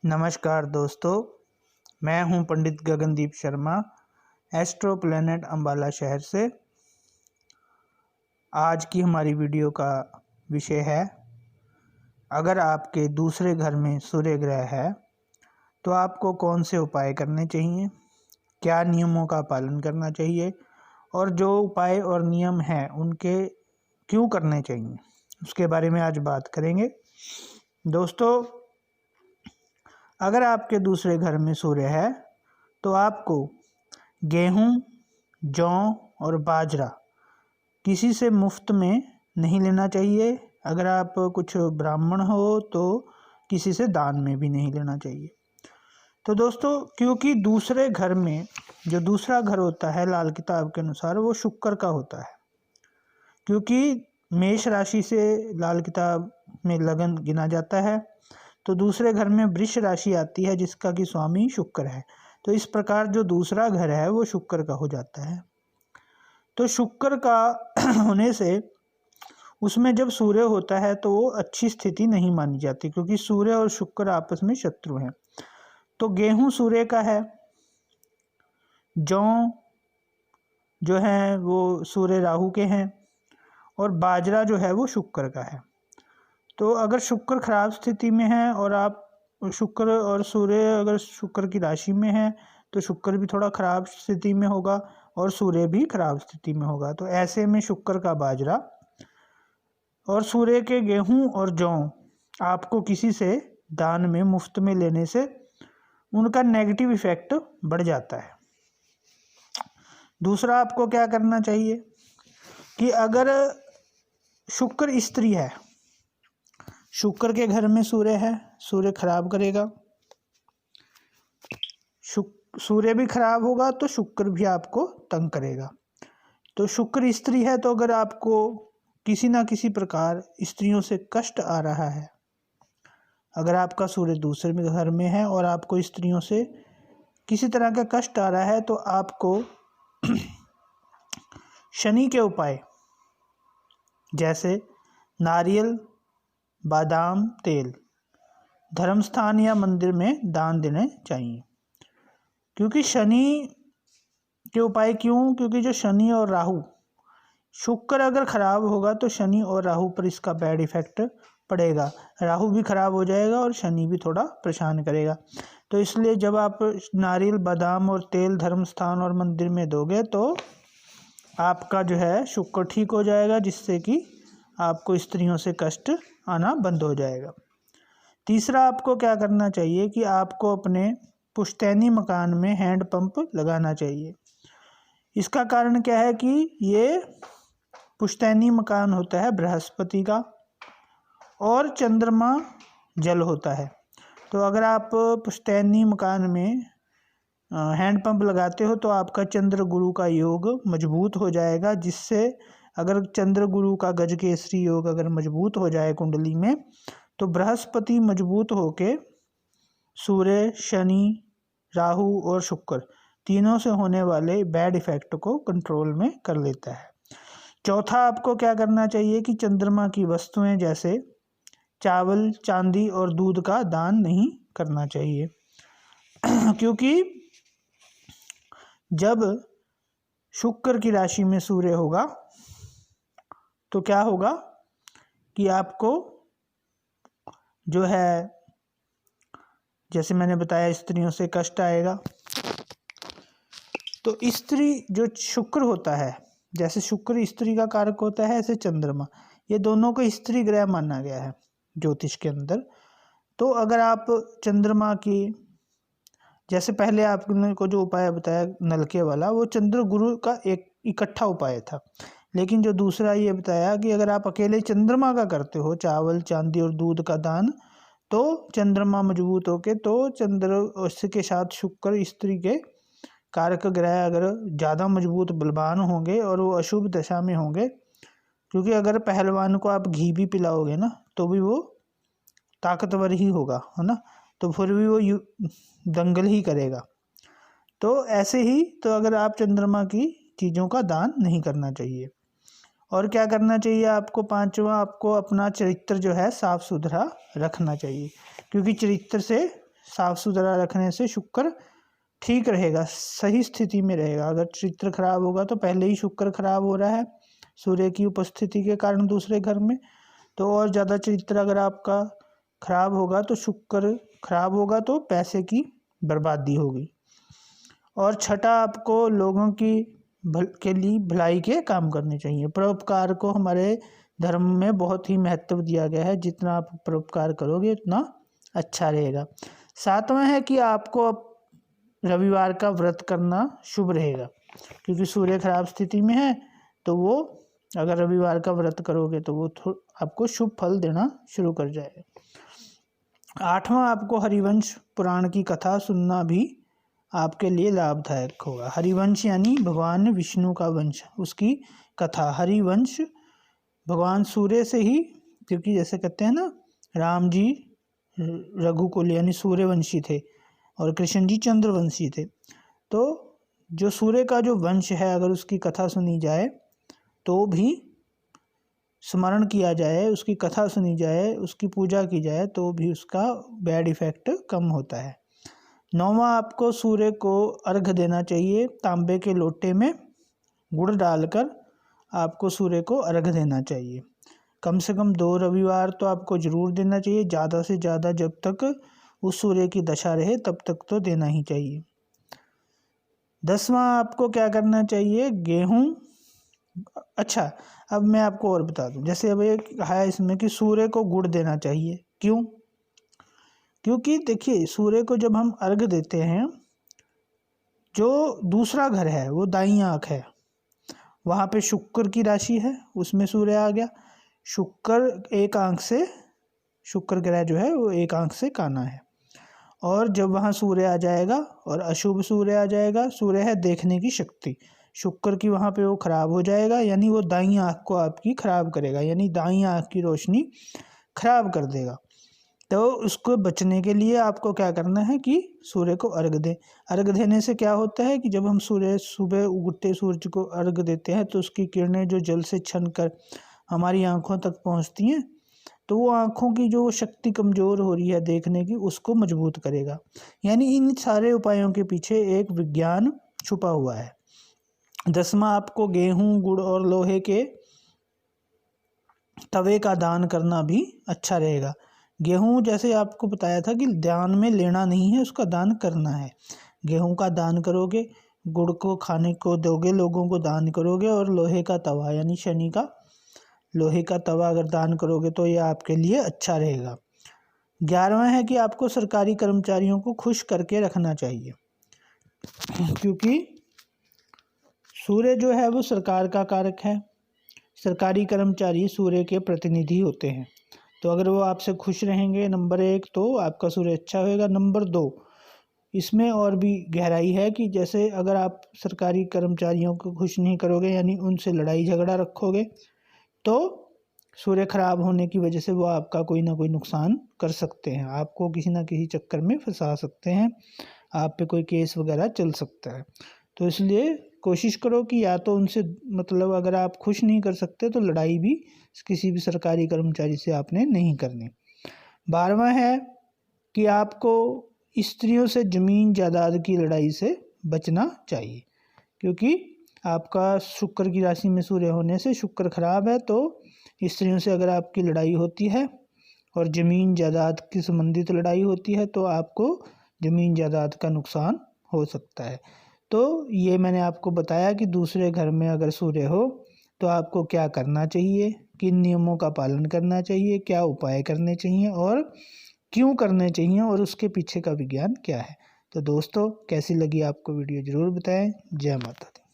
नमस्कार दोस्तों, मैं हूं पंडित गगनदीप शर्मा, एस्ट्रो प्लेनेट अंबाला शहर से। आज की हमारी वीडियो का विषय है, अगर आपके दूसरे घर में सूर्य ग्रह है तो आपको कौन से उपाय करने चाहिए, क्या नियमों का पालन करना चाहिए और जो उपाय और नियम हैं उनके क्यों करने चाहिए, उसके बारे में आज बात करेंगे। दोस्तों, अगर आपके दूसरे घर में सूर्य है तो आपको गेहूं, जौ और बाजरा किसी से मुफ्त में नहीं लेना चाहिए। अगर आप कुछ ब्राह्मण हो तो किसी से दान में भी नहीं लेना चाहिए। तो दोस्तों, क्योंकि दूसरे घर में जो दूसरा घर होता है लाल किताब के अनुसार वो शुक्र का होता है, क्योंकि मेष राशि से लाल किताब में लगन गिना जाता है, तो दूसरे घर में वृष राशि आती है जिसका कि स्वामी शुक्र है। तो इस प्रकार जो दूसरा घर है वो शुक्र का हो जाता है। तो शुक्र का होने से उसमें जब सूर्य होता है तो वो अच्छी स्थिति नहीं मानी जाती, क्योंकि सूर्य और शुक्र आपस में शत्रु हैं। तो गेहूं सूर्य का है, जौ जो है वो सूर्य राहु के हैं और बाजरा जो है वो शुक्र का है। तो अगर शुक्र खराब स्थिति में है और आप शुक्र और सूर्य अगर शुक्र की राशि में है तो शुक्र भी थोड़ा खराब स्थिति में होगा और सूर्य भी खराब स्थिति में होगा। तो ऐसे में शुक्र का बाजरा और सूर्य के गेहूं और जौ आपको किसी से दान में मुफ्त में लेने से उनका नेगेटिव इफेक्ट बढ़ जाता है। दूसरा, आपको क्या करना चाहिए कि अगर शुक्र स्त्री है, शुक्र के घर में सूर्य है, सूर्य खराब करेगा, सूर्य भी खराब होगा तो शुक्र भी आपको तंग करेगा। तो शुक्र स्त्री है तो अगर आपको किसी ना किसी प्रकार स्त्रियों से कष्ट आ रहा है, अगर आपका सूर्य दूसरे में घर में है और आपको स्त्रियों से किसी तरह का कष्ट आ रहा है तो आपको शनि के उपाय जैसे नारियल, बादाम तेल धर्म स्थान या मंदिर में दान देने चाहिए। क्योंकि शनि के उपाय क्यों? क्योंकि जो शनि और राहु, शुक्र अगर खराब होगा तो शनि और राहु पर इसका बैड इफेक्ट पड़ेगा, राहु भी खराब हो जाएगा और शनि भी थोड़ा परेशान करेगा। तो इसलिए जब आप नारियल, बादाम और तेल धर्म स्थान और मंदिर में दोगे तो आपका जो है शुक्र ठीक हो जाएगा, जिससे कि आपको स्त्रियों से कष्ट आना बंद हो जाएगा। तीसरा, आपको क्या करना चाहिए कि आपको अपने पुश्तैनी मकान में हैंड पंप लगाना चाहिए। इसका कारण क्या है कि ये पुश्तैनी मकान होता है बृहस्पति का और चंद्रमा जल होता है। तो अगर आप पुश्तैनी मकान में हैंड पंप लगाते हो तो आपका चंद्र गुरु का योग मजबूत हो जाएगा, जिससे अगर चंद्र गुरु का गजकेसरी योग अगर मजबूत हो जाए कुंडली में तो बृहस्पति मजबूत होके सूर्य, शनि, राहु और शुक्र तीनों से होने वाले बैड इफेक्ट को कंट्रोल में कर लेता है। चौथा, आपको क्या करना चाहिए कि चंद्रमा की वस्तुएं जैसे चावल, चांदी और दूध का दान नहीं करना चाहिए क्योंकि जब शुक्र की राशि में सूर्य होगा तो क्या होगा कि आपको जो है, जैसे मैंने बताया, स्त्रियों से कष्ट आएगा। तो स्त्री जो शुक्र होता है, जैसे शुक्र स्त्री का कारक होता है, ऐसे चंद्रमा, ये दोनों को स्त्री ग्रह माना गया है ज्योतिष के अंदर। तो अगर आप चंद्रमा की, जैसे पहले आपने को जो उपाय बताया नलके वाला, वो चंद्र गुरु का एक इकट्ठा उपाय था, लेकिन जो दूसरा ये बताया कि अगर आप अकेले चंद्रमा का करते हो चावल, चांदी और दूध का दान, तो चंद्रमा मजबूत होके तो चंद्र उसके साथ शुक्र स्त्री के कारक ग्रह अगर ज़्यादा मजबूत बलवान होंगे और वो अशुभ दशा में होंगे, क्योंकि अगर पहलवान को आप घी भी पिलाओगे ना तो भी वो ताकतवर ही होगा, है ना, तो फिर भी वो दंगल ही करेगा। तो ऐसे ही तो अगर आप चंद्रमा की चीज़ों का दान नहीं करना चाहिए। और क्या करना चाहिए आपको? पांचवा, आपको अपना चरित्र जो है साफ सुथरा रखना चाहिए, क्योंकि चरित्र से साफ सुथरा रखने से शुक्र ठीक रहेगा, सही स्थिति में रहेगा। अगर चित्र खराब होगा तो पहले ही शुक्र खराब हो रहा है सूर्य की उपस्थिति के कारण दूसरे घर में, तो और ज़्यादा चरित्र अगर आपका खराब होगा तो शुक्र खराब होगा तो पैसे की बर्बादी होगी। और छठा, आपको लोगों की के लिए भलाई के काम करने चाहिए। परोपकार को हमारे धर्म में बहुत ही महत्व दिया गया है, जितना आप परोपकार करोगे उतना अच्छा रहेगा। सातवां है कि आपको रविवार का व्रत करना शुभ रहेगा, क्योंकि सूर्य खराब स्थिति में है, तो वो अगर रविवार का व्रत करोगे तो वो आपको शुभ फल देना शुरू कर जाएगा। आठवां, आपको हरिवंश पुराण की कथा सुनना भी आपके लिए लाभदायक होगा। हरिवंश यानी भगवान विष्णु का वंश, उसकी कथा। हरिवंश भगवान सूर्य से ही, क्योंकि जैसे कहते हैं ना, राम जी रघुकुल यानी सूर्यवंशी थे और कृष्ण जी चंद्रवंशी थे। तो जो सूर्य का जो वंश है, अगर उसकी कथा सुनी जाए तो भी स्मरण किया जाए, उसकी कथा सुनी जाए, उसकी पूजा की जाए, तो भी उसका बैड इफेक्ट कम होता है। नौवां, आपको सूर्य को अर्घ देना चाहिए। तांबे के लोटे में गुड़ डालकर आपको सूर्य को अर्घ देना चाहिए। कम से कम 2 रविवार तो आपको ज़रूर देना चाहिए, ज़्यादा से ज़्यादा जब तक उस सूर्य की दशा रहे तब तक तो देना ही चाहिए। 10वां, आपको क्या करना चाहिए, गेहूं। अच्छा, अब मैं आपको और बता दूं, जैसे अब ये कहा है इसमें कि सूर्य को गुड़ देना चाहिए। क्यों? क्योंकि देखिए, सूर्य को जब हम अर्घ देते हैं, जो दूसरा घर है वो दाईं आँख है, वहाँ पे शुक्र की राशि है, उसमें सूर्य आ गया। शुक्र एक आँख से, शुक्र ग्रह जो है वो एक आँख से काना है, और जब वहाँ सूर्य आ जाएगा और अशुभ सूर्य आ जाएगा, सूर्य है देखने की शक्ति, शुक्र की वहाँ पे वो खराब हो जाएगा, यानी वो दाईं आँख को आपकी खराब करेगा, यानी दाईं आँख की रोशनी खराब कर देगा। तो उसको बचने के लिए आपको क्या करना है कि सूर्य को अर्घ दें। अर्घ देने से क्या होता है कि जब हम सूर्य सुबह उगते सूरज को अर्घ देते हैं तो उसकी किरणें जो जल से छन कर हमारी आँखों तक पहुँचती हैं, तो वो आँखों की जो शक्ति कमज़ोर हो रही है देखने की, उसको मजबूत करेगा। यानी इन सारे उपायों के पीछे एक विज्ञान छुपा हुआ है। 10वां, आपको गेहूँ, गुड़ और लोहे के तवे का दान करना भी अच्छा रहेगा। गेहूँ जैसे आपको बताया था कि दान में लेना नहीं है, उसका दान करना है। गेहूँ का दान करोगे, गुड़ को खाने को दोगे, लोगों को दान करोगे, और लोहे का तवा यानी शनि का लोहे का तवा अगर दान करोगे तो ये आपके लिए अच्छा रहेगा। 11वां है कि आपको सरकारी कर्मचारियों को खुश करके रखना चाहिए, क्योंकि सूर्य जो है वो सरकार का कारक है। सरकारी कर्मचारी सूर्य के प्रतिनिधि होते हैं, तो अगर वो आपसे खुश रहेंगे, नंबर 1 तो आपका सूर्य अच्छा होगा। नंबर 2, इसमें और भी गहराई है कि जैसे अगर आप सरकारी कर्मचारियों को खुश नहीं करोगे, यानी उनसे लड़ाई झगड़ा रखोगे, तो सूर्य खराब होने की वजह से वो आपका कोई ना कोई नुकसान कर सकते हैं, आपको किसी ना किसी चक्कर में फंसा सकते हैं, आप पे कोई केस वगैरह चल सकता है। तो इसलिए कोशिश करो कि या तो उनसे, मतलब अगर आप खुश नहीं कर सकते तो लड़ाई भी किसी भी सरकारी कर्मचारी से आपने नहीं करनी। 12वां है कि आपको स्त्रियों से ज़मीन जायदाद की लड़ाई से बचना चाहिए, क्योंकि आपका शुक्र की राशि में सूर्य होने से शुक्र खराब है, तो स्त्रियों से अगर आपकी लड़ाई होती है और ज़मीन जायदाद की संबंधित लड़ाई होती है तो आपको ज़मीन जायदाद का नुकसान हो सकता है। तो ये मैंने आपको बताया कि दूसरे घर में अगर सूर्य हो तो आपको क्या करना चाहिए, किन नियमों का पालन करना चाहिए, क्या उपाय करने चाहिए और क्यों करने चाहिए, और उसके पीछे का विज्ञान क्या है। तो दोस्तों, कैसी लगी आपको वीडियो ज़रूर बताएं। जय माता दी।